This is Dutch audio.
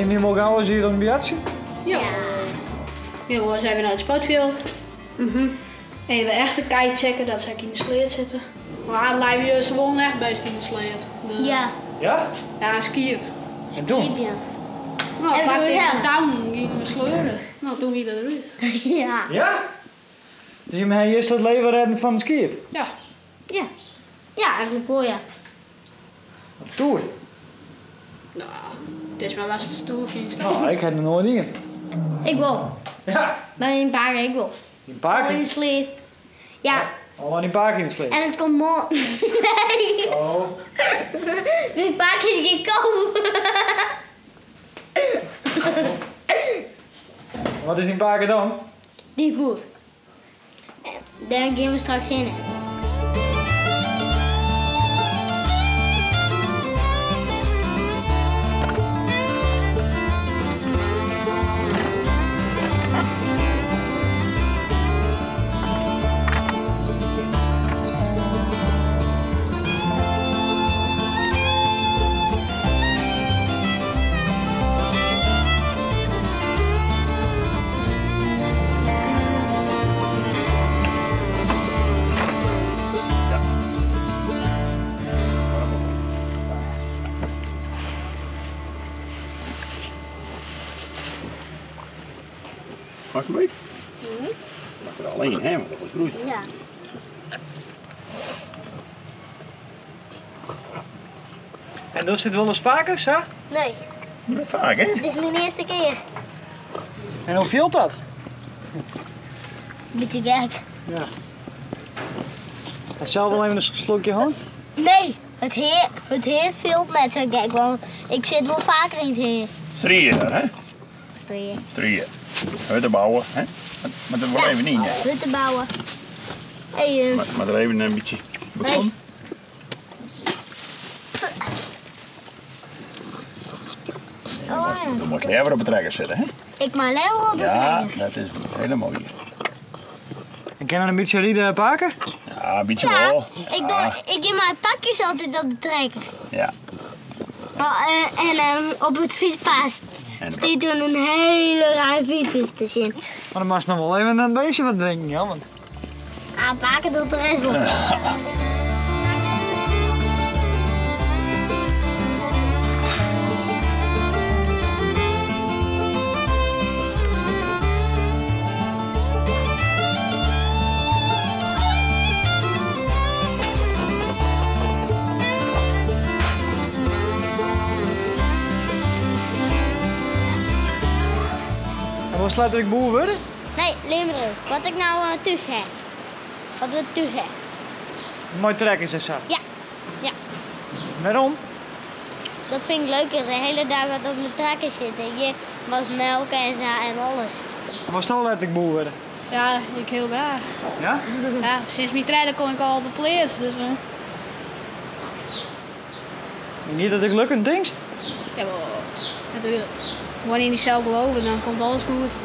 je niet meer gauw als hier een biatje? Ja. Ja, we zijn weer naar het sportveld. Even echt een kite checken dat ze in de sleet zitten. Maar het lijkt me juist gewoon echt best in de sleet. Ja. Ja? Ja, een skiep. En toen? Ja. Nou, En pak hoe ik dan? een down, gingen we sleuren. Nou, toen weer eruit. Ja. Ja? Dus je hebt eerst het leven redden van het skip? Ja. Ja. Ja, eigenlijk wel, ja. Wat stoer. Nou, het is maar best stoer, vind ik. Nou, ik heb er nooit in. Ik wil. Ja. Bij een paar ik wil. Die Al paak in de in. sleet. Ja. Al aan die paak in de sleep. En het komt morgen. Nee. Oh. Mijn paak is gekomen. Wat is die paken dan? Die boer. Daar gaan we straks in. Mag ik mee? Mag er alleen, hè? Maar dat wordt groeit. Ja. En doe je dit wel eens vaker, hè? Nee, Dat vaak, hè? dit is mijn eerste keer. En hoe viel dat? Beetje gek. Ja. Heb je zelf wel even een slokje hand? Nee, het heer veel net zo gek, want ik zit wel vaker in het heer. Strieën, hè? Strieën. Strieën. Hutten bouwen, hè? Maar dat wordt even niet, hè? Hutten bouwen. Hey, Maar er even een beetje beton. Oh, ja. Dan moet je lever op het trekker zitten, hè? Ik maar leeuwen op het Ja, trekken. dat is een hele mooie. En ken je een beetje rieden paken? Ja, een beetje Ja, wel. ik doe mijn pakjes altijd op de trekker. Ja. Op het fietspad En- staat toen een hele rij fietsenstation. Maar dan mag je nog wel even een beetje wat drinken, ja? Want... Paken doet de rest wel. En wat sluit ik boer worden? Nee, Limburg. Wat ik nou thuis heb. Wat we thuis hebben. Mooi trekken ze zo. Ja, ja. Waarom? Dat vind ik leuker. De hele dag wat op mijn trekker zitten. Je mag melken en zo en alles. En wat stel laat ik boer worden? Ja, ik heel graag. Ja? Ja, sinds mijn treden kom ik al op de plaats, dus... Niet dat ik lukkend denkst? Ja, natuurlijk. Wanneer je niet zelf beloven, dan komt alles goed.